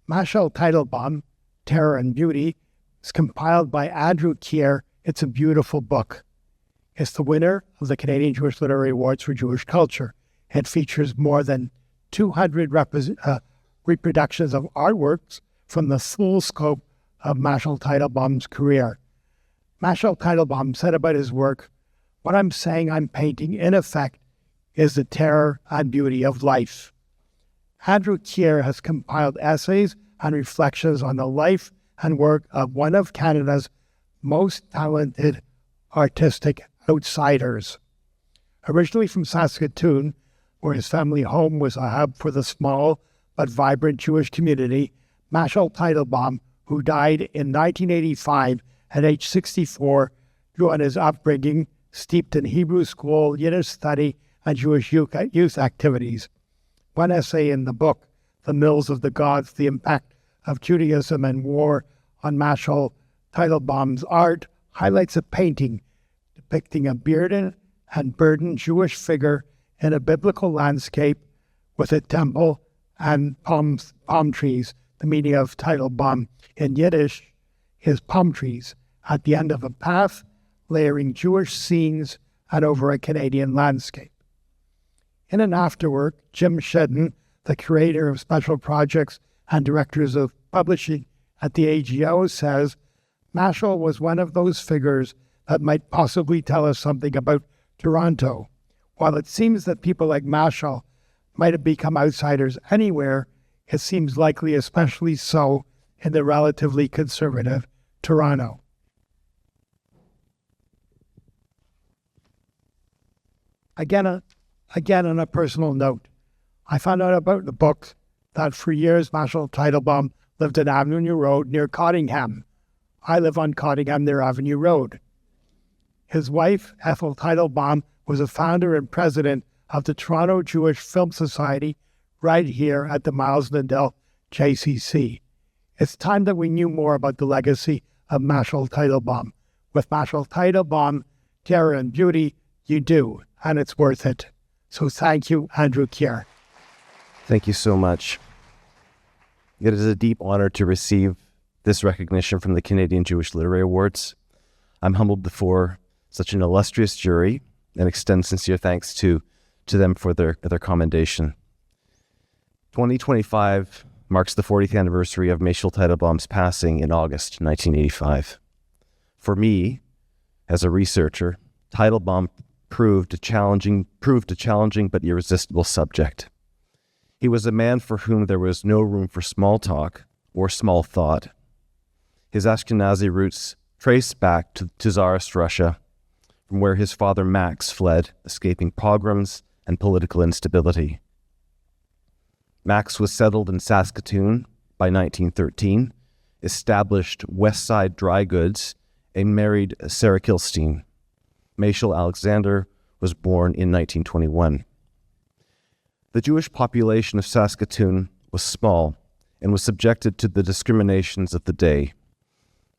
Mashel Teitelbaum, Terror and Beauty, is compiled by Andrew Kear. It's a beautiful book. It's the winner of the Canadian Jewish Literary Awards for Jewish Culture. It features more than 200 reproductions of artworks from the full scope of Mashel Teitelbaum's career. Mashel Teitelbaum said about his work, "What I'm saying I'm painting, in effect, is the terror and beauty of life." Andrew Kear has compiled essays and reflections on the life and work of one of Canada's most talented artistic outsiders. Originally from Saskatoon, where his family home was a hub for the small but vibrant Jewish community, Mashel Teitelbaum, who died in 1985 at age 64, drew on his upbringing steeped in Hebrew school, Yiddish study, and Jewish youth activities. One essay in the book, The Mills of the Gods, The Impact of Judaism and War on Mashel Teitelbaum's art, highlights a painting depicting a bearded and burdened Jewish figure in a biblical landscape with a temple and palm trees. The meaning of Teitelbaum in Yiddish is palm trees at the end of a path, layering Jewish scenes and over a Canadian landscape. In an afterwork, Jim Shedden, the curator of special projects and directors of publishing at the AGO, says, Mashel was one of those figures that might possibly tell us something about Toronto. While it seems that people like Mashel might have become outsiders anywhere, it seems likely especially so in the relatively conservative Toronto. Again, on a personal note, I found out about the book that for years Mashel Teitelbaum lived on Avenue Road near Cottingham. I live on Cottingham near Avenue Road. His wife, Ethel Teitelbaum, was a founder and president of the Toronto Jewish Film Society right here at the Miles Nadal JCC. It's time that we knew more about the legacy of Mashel Teitelbaum. With Mashel Teitelbaum, Terror and Beauty, you do, and it's worth it. So thank you, Andrew Kear. Thank you so much. It is a deep honor to receive this recognition from the Canadian Jewish Literary Awards. I'm humbled before such an illustrious jury and extend sincere thanks to them for their commendation. 2025 marks the 40th anniversary of Mashel Teitelbaum's passing in August 1985. For me, as a researcher, Teitelbaum proved a challenging but irresistible subject. He was a man for whom there was no room for small talk or small thought. His Ashkenazi roots trace back to Tsarist Russia, from where his father Max fled, escaping pogroms and political instability. Max was settled in Saskatoon by 1913, established West Side Dry Goods, and married Sarah Kilstein. Mashel Alexander was born in 1921. The Jewish population of Saskatoon was small and was subjected to the discriminations of the day,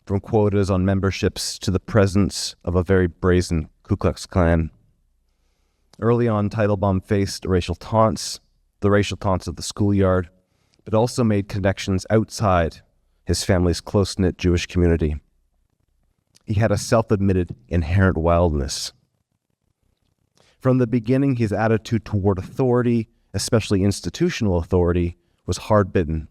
from quotas on memberships to the presence of a very brazen Ku Klux Klan. Early on, Teitelbaum faced the racial taunts of the schoolyard, but also made connections outside his family's close-knit Jewish community. He had a self-admitted inherent wildness. From the beginning, his attitude toward authority, especially institutional authority, was hard-bitten.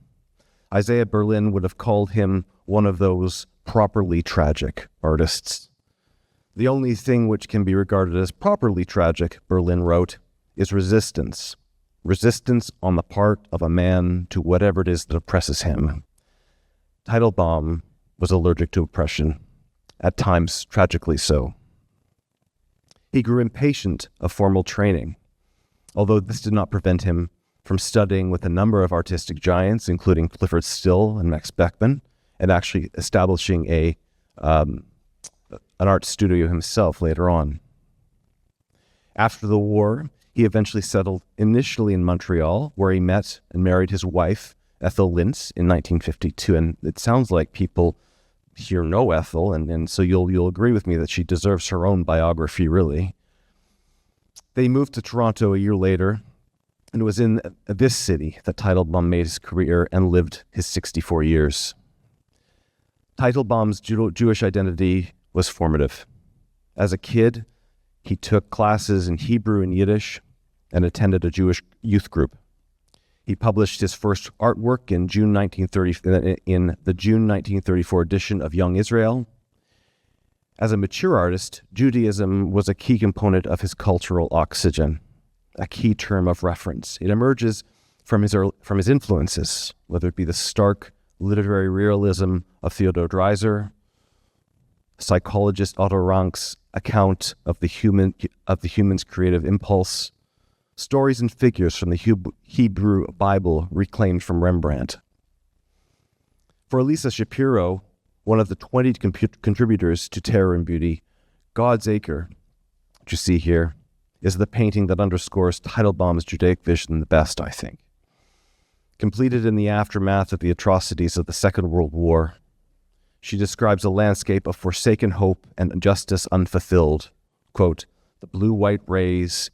Isaiah Berlin would have called him one of those properly tragic artists. The only thing which can be regarded as properly tragic, Berlin wrote, is resistance. Resistance on the part of a man to whatever it is that oppresses him. Teitelbaum was allergic to oppression, at times tragically so. He grew impatient of formal training, although this did not prevent him from studying with a number of artistic giants, including Clifford Still and Max Beckmann, and actually establishing an art studio himself later on. After the war, he eventually settled initially in Montreal, where he met and married his wife, Ethel Lintz, in 1952. And it sounds like people here know Ethel, and so you'll agree with me that she deserves her own biography, really. They moved to Toronto a year later, And it was in this city that Teitelbaum made his career and lived his 64 years. Teitelbaum's Jewish identity was formative. As a kid, he took classes in Hebrew and Yiddish and attended a Jewish youth group. He published his first artwork in the June 1934 edition of Young Israel. As a mature artist, Judaism was a key component of his cultural oxygen, a key term of reference. It emerges from his influences, whether it be the stark literary realism of Theodor Dreiser, psychologist Otto Rank's account of the human's creative impulse, stories and figures from the Hebrew Bible reclaimed from Rembrandt. For Elisa Shapiro, one of the 20 contributors to Terror and Beauty, God's Acre, which you see here, is the painting that underscores Teitelbaum's Judaic vision the best, I think. Completed in the aftermath of the atrocities of the Second World War, she describes a landscape of forsaken hope and justice unfulfilled. Quote, "The blue-white rays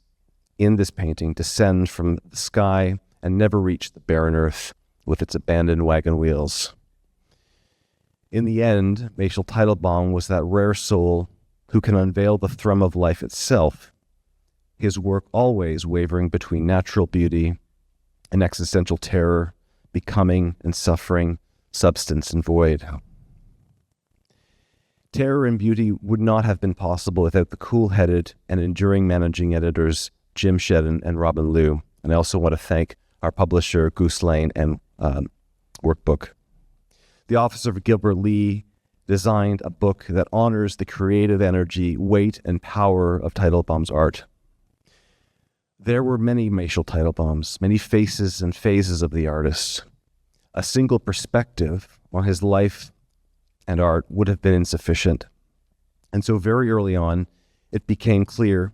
in this painting descend from the sky and never reach the barren earth with its abandoned wagon wheels." In the end, Mashel Teitelbaum was that rare soul who can unveil the thrum of life itself, his work always wavering between natural beauty and existential terror, becoming and suffering, substance and void. Terror and Beauty would not have been possible without the cool-headed and enduring managing editors Jim Shedden and Robin Liu. And I also want to thank our publisher, Goose and Workbook. The Office of Gilbert Lee designed a book that honors the creative energy, weight, and power of Teitelbaum's art. There were many Mashel Teitelbaums, many faces and phases of the artist. A single perspective on his life and art would have been insufficient. And so very early on, it became clear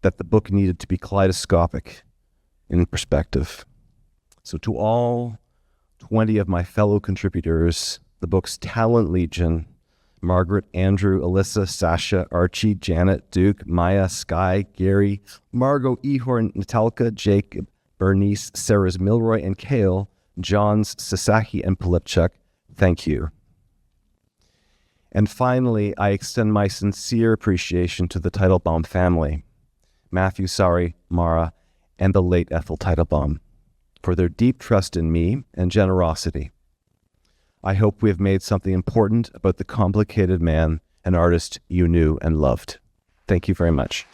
that the book needed to be kaleidoscopic in perspective. So to all 20 of my fellow contributors, the book's talent legion, Margaret, Andrew, Alyssa, Sasha, Archie, Janet, Duke, Maya, Sky, Gary, Margot, Ehor, Natalka, Jacob, Bernice, Sarah's Milroy, and Kale, John's, Sasaki, and Pilipchuk, thank you. And finally, I extend my sincere appreciation to the Teitelbaum family, Matthew, Sari, Mara, and the late Ethel Teitelbaum, for their deep trust in me and generosity. I hope we have made something important about the complicated man and artist you knew and loved. Thank you very much.